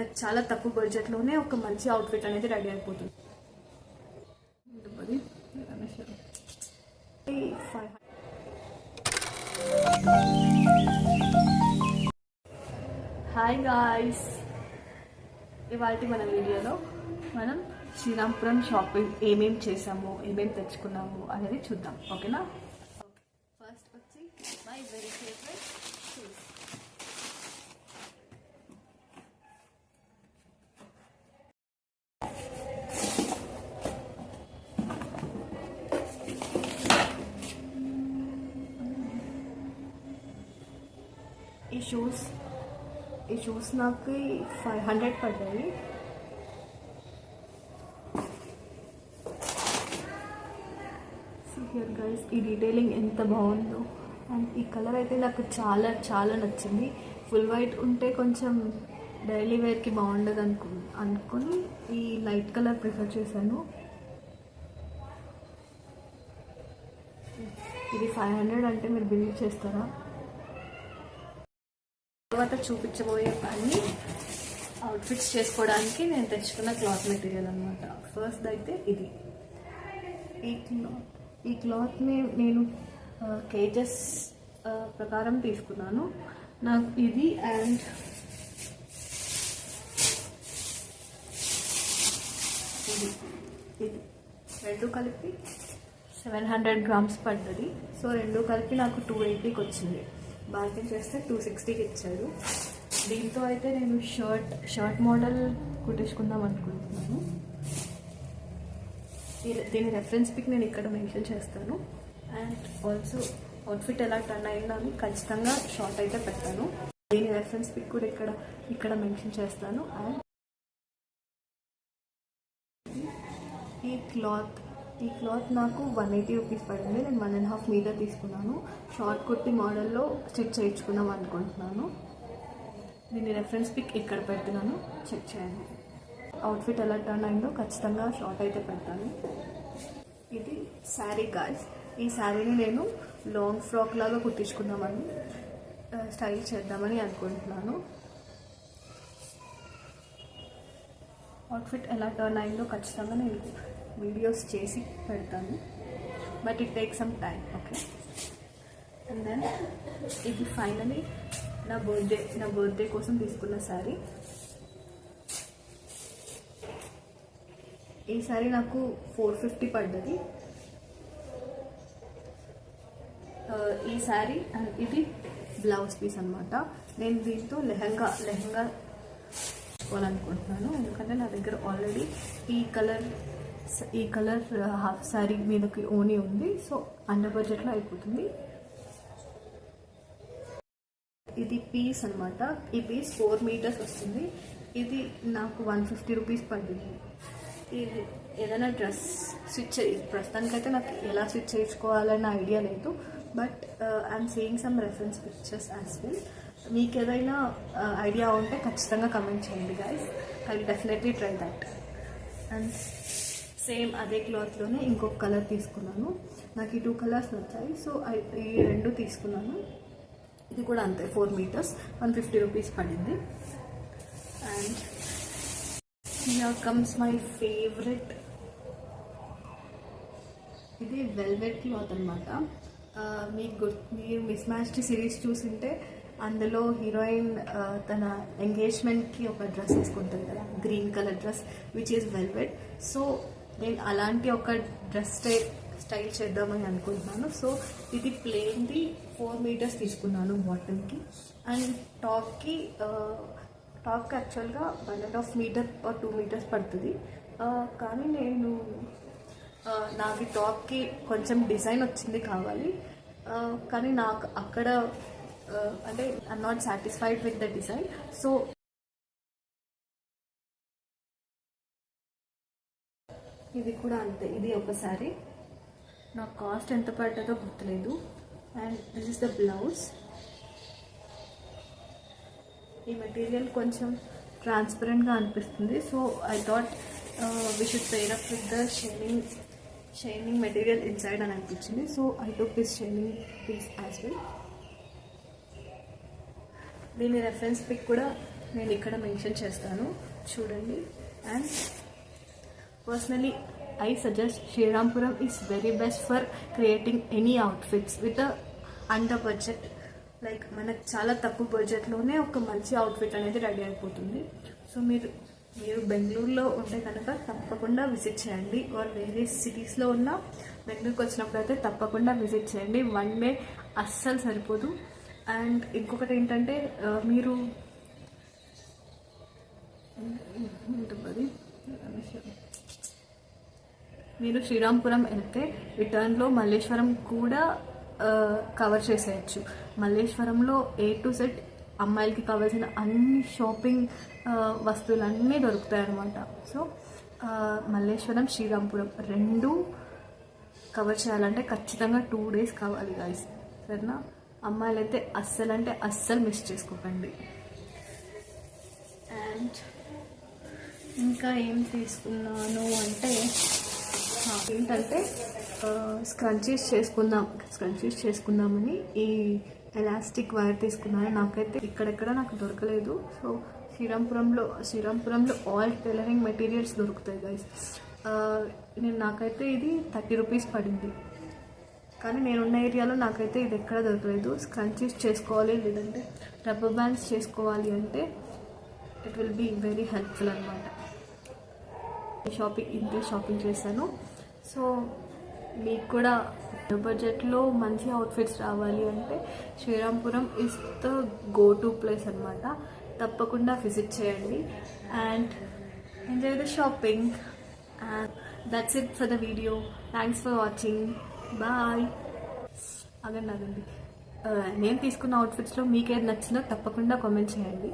మనకు చాలా తక్కువ బడ్జెట్లోనే ఒక మంచి అవుట్ఫిట్ అనేది రెడీ అయిపోతుంది. హాయ్ గాయ్స్, ఇవాళ మన వీడియోలో మనం శ్రీరాంపురం షాపింగ్ ఏమేమి చేసాము, ఏమేమి తెచ్చుకున్నాము అనేది చూద్దాం. ఓకేనా? ఫస్ట్ వచ్చి మై వెరీ ఫేవరెట్ షూస్. ఈ షూస్ నాకు 500 పడ్డాయి. హియర్ గైస్, ఈ డీటెయిలింగ్ ఎంత బాగుందో. అండ్ ఈ కలర్ అయితే నాకు చాలా చాలా నచ్చింది. ఫుల్ వైట్ ఉంటే కొంచెం డైలీ వేర్కి బాగుండదు అనుకుని ఈ లైట్ కలర్ ప్రిఫర్ చేశాను. ఇది 500 అంటే మీరు బిలీవ్ చేస్తారా? తర్వాత చూపించబోయే అన్ని అవుట్ఫిట్స్ చేసుకోవడానికి నేను తెచ్చుకున్న క్లాత్ మెటీరియల్ అనమాట. ఫస్ట్ అయితే ఇది. ఈ క్లాత్ని నేను కేజెస్ ప్రకారం తీసుకున్నాను. నాకు ఇది అండ్ ఇది రెండు కలిపి 700 grams పడ్డది. సో రెండు కలిపి నాకు 280కి వచ్చింది. బార్గెన్ చేస్తే 260కి ఇచ్చాడు. దీంతో అయితే నేను షర్ట్ మోడల్ కుట్టించుకుందాం అనుకుంటున్నాను. దీని రెఫరెన్స్ పిక్ నేను ఇక్కడ మెన్షన్ చేస్తాను. అండ్ ఆల్సో అవుట్ఫిట్ ఎలా టర్న్ అయిందో అని ఖచ్చితంగా షార్ట్ అయితే పెట్టాను. దీని రెఫరెన్స్ పిక్ కూడా ఇక్కడ మెన్షన్ చేస్తాను. అండ్ ఈ క్లాత్ నాకు 180 రూపీస్ పడింది. నేను 1.5 మీటర్ తీసుకున్నాను. షార్ట్ కుర్తి మోడల్లో స్టిచ్ చేయించుకుందాం అనుకుంటున్నాను. దీని రెఫరెన్స్ పిక్ ఇక్కడ పెడుతున్నాను, చెక్ చేయండి. అవుట్ఫిట్ ఎలా టర్న్ అయిందో ఖచ్చితంగా షార్ట్ అయితే పెడతాను. ఇది శారీ గాయ్స్. ఈ శారీని నేను లాంగ్ ఫ్రాక్ లాగా కుట్టించుకుందామని స్టైల్ చేద్దామని అనుకుంటున్నాను. అవుట్ఫిట్ ఎలా టర్న్ అయిందో ఖచ్చితంగా నేను వీడియోస్ చేసి పెడతాను. But it take some time. Okay. And then ఇది ఫైనలీ నా బర్త్డే కోసం తీసుకున్న శారీ. ఈ శారీ నాకు 450 పడ్డది. ఈ శారీ అండ్ ఇది బ్లౌజ్ పీస్ అనమాట. నేను దీంతో లెహంగా తీసుకోవాలనుకుంటున్నాను. ఎందుకంటే నా దగ్గర ఆల్రెడీ ఈ కలర్ హాఫ్ శారీ మీదకి ఓనీ ఉంది. సో అండర్ బడ్జెట్లో అయిపోతుంది. ఇది పీస్ అనమాట. ఈ పీస్ 4 మీటర్స్ వస్తుంది. ఇది నాకు 150 రూపీస్ పడింది. ఇది ఏదైనా డ్రెస్ ప్రస్తుతానికైతే నాకు ఎలా స్టిచ్ చేయించుకోవాలన్న ఐడియా లేదు. But I'm seeing some reference pictures as well. మీకు ఏదైనా ఐడియా ఉంటే ఖచ్చితంగా కమెంట్ చేయండి guys. I will definitely try that. And same అదే క్లాత్లోనే ఇంకొక కలర్ తీసుకున్నాను. నాకు ఈ 2 కలర్స్ నచ్చాయి. సో ఈ రెండు తీసుకున్నాను. ఇది కూడా అంతే 4 మీటర్స్ 150 రూపీస్ పడింది. And here comes my favourite. ఇది వెల్వెట్ క్లాత్ అనమాట. మీరు మిస్ మ్యాచ్ సిరీస్ చూసింటే అందులో హీరోయిన్ తన ఎంగేజ్మెంట్కి ఒక డ్రెస్ వేసుకుంటుంది కదా, green colour dress which is velvet. So నేను అలాంటి ఒక డ్రెస్ స్టైల్ చేద్దామని అనుకుంటున్నాను. సో ఇది ప్లెయిన్ది 4 మీటర్స్ తీసుకున్నాను బాటమ్కి. అండ్ టాప్కి యాక్చువల్గా 1.5 మీటర్ or 2 మీటర్స్ పడుతుంది. కానీ నాకు టాప్కి కొంచెం డిజైన్ వచ్చింది కావాలి. కానీ నాకు అక్కడ అంటే I'm not satisfied with the design. So ఇది కూడా అంతే. ఇది ఒకసారి నాకు కాస్ట్ ఎంత పడ్డదో గుర్తులేదు. And this is the blouse. ఈ మెటీరియల్ కొంచెం ట్రాన్స్పరెంట్గా అనిపిస్తుంది. So I thought we should pair up with the shining material inside అని అనిపించింది. So I took this shining piece as well. దీని రెఫరెన్స్ పిక్ కూడా నేను ఇక్కడ మెన్షన్ చేస్తాను చూడండి. And personally I suggest Shrirampuram is very best for creating any outfits with a under budget. Like మనకు చాలా తక్కువ బడ్జెట్లోనే ఒక మంచి అవుట్ఫిట్ అనేది రెడీ అయిపోతుంది. సో మీరు బెంగళూరులో ఉంటే కనుక తప్పకుండా విజిట్ చేయండి. ఆర్ వేరే సిటీస్లో ఉన్న బెంగళూరుకి వచ్చినప్పుడు అయితే తప్పకుండా విజిట్ చేయండి. 1 డే అస్సలు సరిపోదు. అండ్ ఇంకొకటి ఏంటంటే మీరు శ్రీరాంపురం వెళ్తే రిటర్న్లో మల్లేశ్వరం కూడా కవర్ చేసేయచ్చు. మల్లేశ్వరంలో A to Z అమ్మాయిలకి కావాల్సిన అన్ని షాపింగ్ వస్తువులన్నీ దొరుకుతాయి అన్నమాట. సో మల్లేశ్వరం శ్రీరాంపురం 2 కవర్ చేయాలంటే ఖచ్చితంగా 2 days కావాలి గైస్, సరేనా? అమ్మాయిలు అయితే అస్సలు మిస్ చేసుకోకండి. అండ్ ఇంకా ఏం తీసుకున్నాను అంటే ఏంటంటే స్క్రంచీస్ చేసుకుందామని ఈ ఎలాస్టిక్ వైర్ తీసుకున్నాను. నాకైతే ఇక్కడెక్కడ నాకు దొరకలేదు. సో శ్రీరాంపురంలో ఆల్ టైలరింగ్ మెటీరియల్స్ దొరుకుతాయి గైస్. నాకైతే ఇది 30 rupees పడింది. కానీ నేనున్న ఏరియాలో నాకైతే ఇది ఎక్కడ దొరకలేదు. స్క్రంచీస్ చేసుకోవాలి లేదంటే రబ్బర్ బ్యాండ్స్ చేసుకోవాలి అంటే it will be very helpful అనమాట. ఇంతే షాపింగ్ చేశాను. సో మీకు కూడా బడ్జెట్లో మంచి అవుట్ఫిట్స్ రావాలి అంటే Shrirampuram is the go to place అనమాట. తప్పకుండా విజిట్ చేయండి and enjoy the shopping. And that's it for the video. Thanks for watching. Bye. అదండి నేను తీసుకున్న అవుట్ఫిట్స్లో మీకు ఏది నచ్చిందో తప్పకుండా కామెంట్ చేయండి.